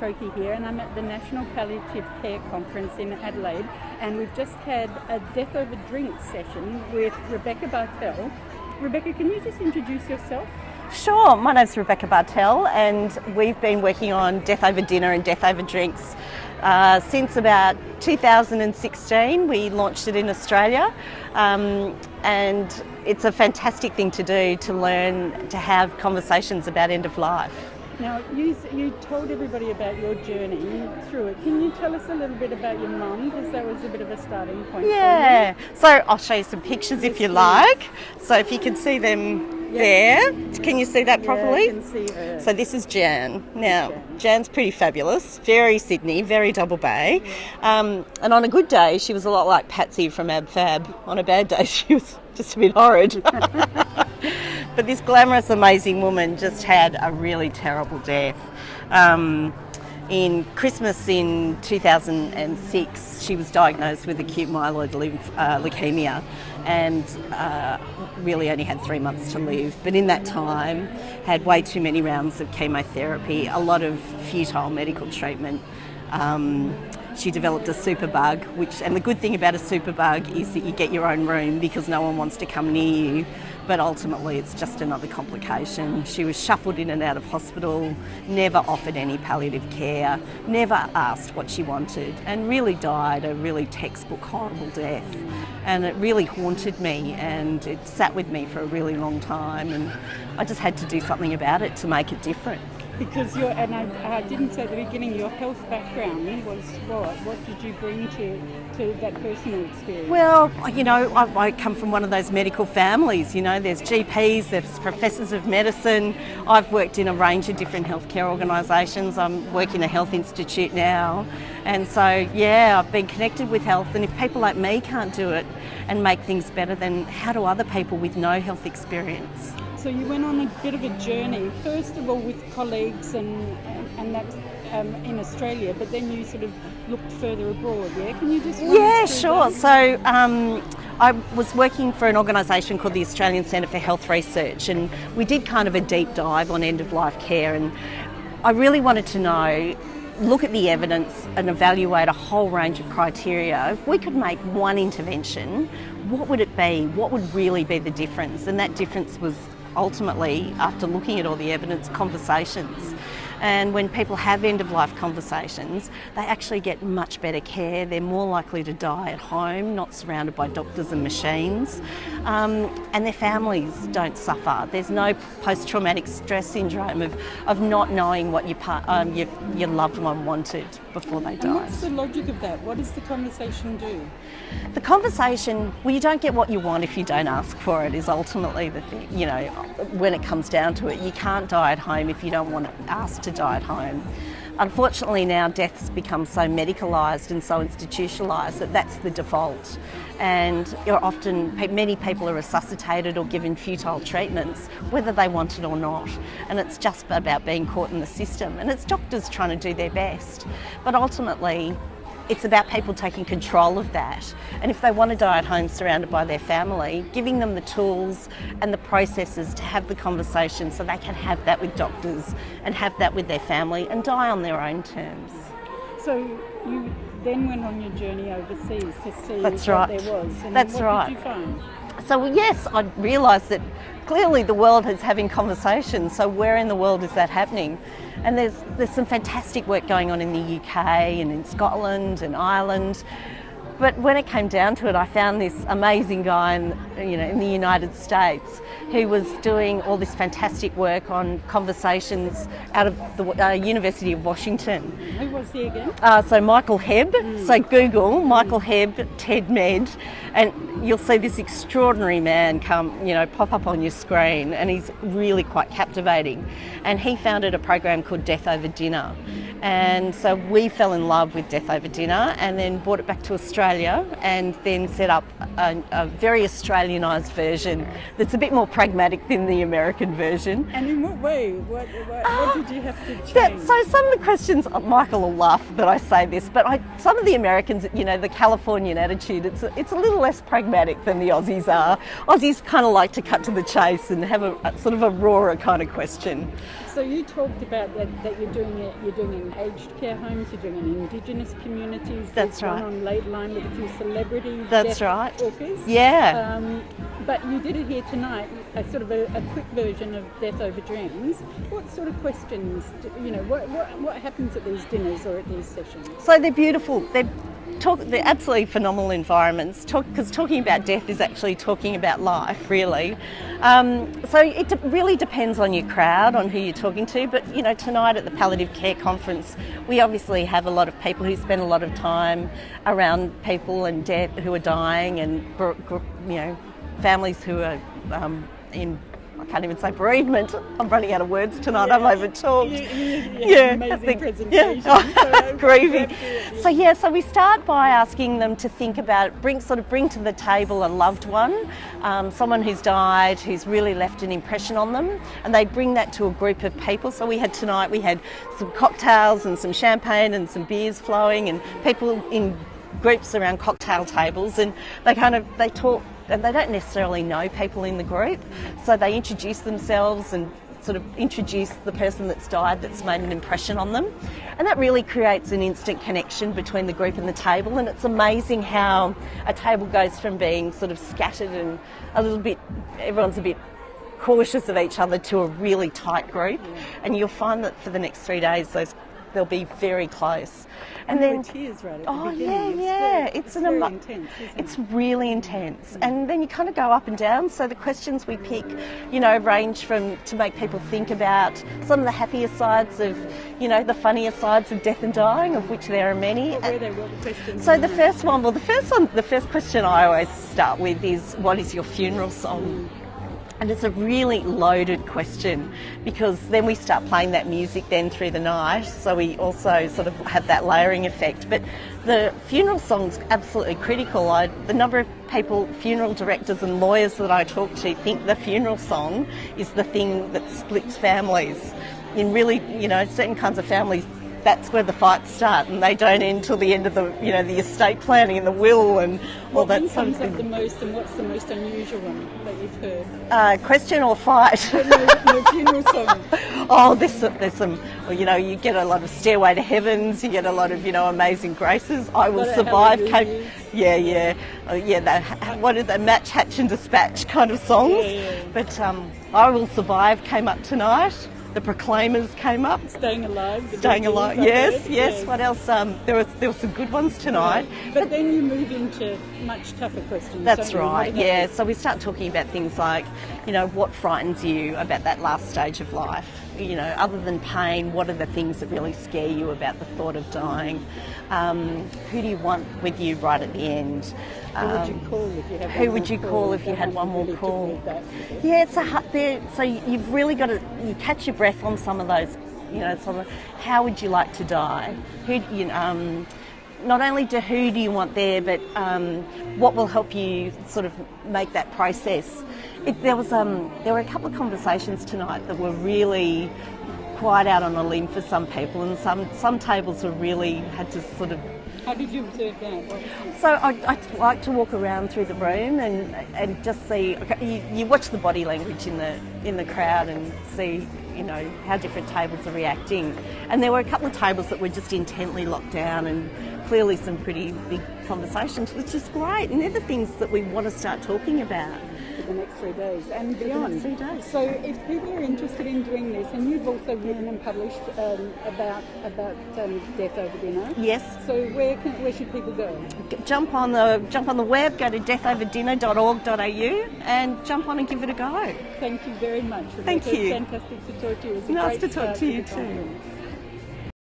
Croakey here, and I'm at the National Palliative Care Conference in Adelaide, and we've just had a Death Over Drinks session with Rebecca Bartel. Rebecca, can you just introduce yourself? Sure, my name's Rebecca Bartel, and we've been working on Death Over Dinner and Death Over Drinks since about 2016. We launched it in Australia, and it's a fantastic thing to do, to learn to have conversations about end of life. Now, you told everybody about your journey through it. Can you tell us a little bit about your mum, because that was a bit of a starting point for you? So I'll show you some pictures if you like. So if you can see them there. Can you see that properly? Yeah, I can see her. So this is Jan. Now, Jan's pretty fabulous, very Sydney, very Double Bay. And on a good day, she was a lot like Patsy from Ab Fab. On a bad day, she was just a bit horrid. But this glamorous, amazing woman just had a really terrible death. In Christmas in 2006, she was diagnosed with acute myeloid leukemia and really only had 3 months to live. But in that time, had way too many rounds of chemotherapy, a lot of futile medical treatment. She developed a superbug, and the good thing about a superbug is that you get your own room because no one wants to come near you. But ultimately it's just another complication. She was shuffled in and out of hospital, never offered any palliative care, never asked what she wanted, and really died a really textbook horrible death. And it really haunted me, and it sat with me for a really long time, and I just had to do something about it to make it different. Because I didn't say at the beginning, your health background was what? What did you bring to that personal experience? Well, I come from one of those medical families. There's GPs, there's professors of medicine. I've worked in a range of different healthcare organisations. I'm working in a health institute now. And so, I've been connected with health. And if people like me can't do it and make things better, then how do other people with no health experience? So you went on a bit of a journey, first of all with colleagues and that's in Australia, but then you sort of looked further abroad, yeah? Can you just run us through sure. that? So I was working for an organisation called the Australian Centre for Health Research, and we did kind of a deep dive on end-of-life care, and I really wanted to look at the evidence and evaluate a whole range of criteria. If we could make one intervention, what would it be? What would really be the difference? And that difference was ultimately, after looking at all the evidence, conversations. And when people have end-of-life conversations, they actually get much better care. They're more likely to die at home, not surrounded by doctors and machines. And their families don't suffer. There's no post-traumatic stress syndrome of not knowing what your loved one wanted before they died. And what's the logic of that? What does the conversation do? The conversation, well, you don't get what you want if you don't ask for it, is ultimately the thing. When it comes down to it, you can't die at home if you don't want to ask to die at home. Unfortunately now death's become so medicalised and so institutionalised that that's the default, and often many people are resuscitated or given futile treatments whether they want it or not, and it's just about being caught in the system, and it's doctors trying to do their best, but ultimately it's about people taking control of that. And if they want to die at home surrounded by their family, giving them the tools and the processes to have the conversation so they can have that with doctors and have that with their family and die on their own terms. So you then went on your journey overseas to see That's what right. there was. And That's what right. did you find? So yes, I realised that clearly the world is having conversations, so where in the world is that happening? And there's some fantastic work going on in the UK and in Scotland and Ireland. But when it came down to it, I found this amazing guy in the United States who was doing all this fantastic work on conversations out of the University of Washington. Who was he again? So Michael Hebb. So Google Michael Hebb, TED Med, and you'll see this extraordinary man pop up on your screen, and he's really quite captivating. And he founded a program called Death Over Dinner. And so we fell in love with Death Over Dinner and then brought it back to Australia and then set up a very Australianised version that's a bit more pragmatic than the American version. And in what way? What did you have to change? So some of the questions, Michael will laugh that I say this, but some of the Americans, the Californian attitude, it's a little less pragmatic than the Aussies are. Aussies kind of like to cut to the chase and have a sort of a rawer kind of question. So So you talked about that you're doing it. You're doing it in aged care homes. You're doing it in Indigenous communities. That's There's right. one on Late Line with a few celebrity That's deaf right. talkers. Yeah. But you did it here tonight, a sort of a quick version of Death Over Dreams. What sort of questions? What happens at these dinners or at these sessions? So they're beautiful. They're absolutely phenomenal environments. Because talking about death is actually talking about life, really. So it really depends on your crowd, on who you're talking to. But tonight at the Palliative Care Conference, we obviously have a lot of people who spend a lot of time around people and death who are dying, and families who are in. I can't even say bereavement. I'm running out of words tonight. Yeah. I'm over-talked. Amazing presentation. So grieving. So we start by asking them to think about, bring to the table a loved one, someone who's died, who's really left an impression on them, and they bring that to a group of people. So we had some cocktails and some champagne and some beers flowing, and people in groups around cocktail tables, and they talk. And they don't necessarily know people in the group, so they introduce themselves and sort of introduce the person that's died that's made an impression on them. And that really creates an instant connection between the group and the table, and it's amazing how a table goes from being sort of scattered and everyone's a bit cautious of each other to a really tight group. And you'll find that for the next 3 days they'll be very close. And then tears right at the beginning. It's very intense, it's really intense. And then you kind of go up and down. So the questions we pick, range from to make people think about some of the happier sides of, the funnier sides of death and dying, of which there are many. What were they? What were the questions? So the first question I always start with is, what is your funeral song? And it's a really loaded question, because then we start playing that music then through the night, so we also sort of have that layering effect. But the funeral song's absolutely critical. The number of funeral directors and lawyers that I talk to think the funeral song is the thing that splits families. In really, certain kinds of families, that's where the fights start, and they don't end till the end of the estate planning and the will and all that sort of thing. What comes up the most, and what's the most unusual one that you've heard? Question or fight? No funeral song. Oh, there's some. Well, you get a lot of Stairway to Heavens. You get a lot of Amazing Graces. I Will Survive. What are they? Match, Hatch and Dispatch kind of songs. Yeah. But I Will Survive came up tonight. The Proclaimers came up. Staying Alive. Yes. What else? There were some good ones tonight. Right. But then you move into much tougher questions. That's right. Yeah. So we start talking about things like, what frightens you about that last stage of life? Other than pain, what are the things that really scare you about the thought of dying? Who do you want with you right at the end? Who would you call if you had one more call? Who would you call if you had one more call? Yeah, it's so you've really got to catch your breath on some of those. How would you like to die? Not only who do you want there, but what will help you sort of make that process. There were a couple of conversations tonight that were really quite out on a limb for some people, and some tables were really had to sort of. How did you observe that? So I like to walk around through the room and just see. Okay, you watch the body language in the crowd and see how different tables are reacting. And there were a couple of tables that were just intently locked down, and clearly some pretty big conversations, which is great. And they're the things that we want to start talking about. For the next 3 days and beyond. For the next 3 days. So if people are interested in doing this, and you've also written and published about death over dinner. Yes. So where should people go? Jump on the web, go to deathoverdinner.org.au and jump on and give it a go. Thank you very much, Rebecca. Thank you. It's fantastic to talk to you. It was a nice great to talk to you too. Conference.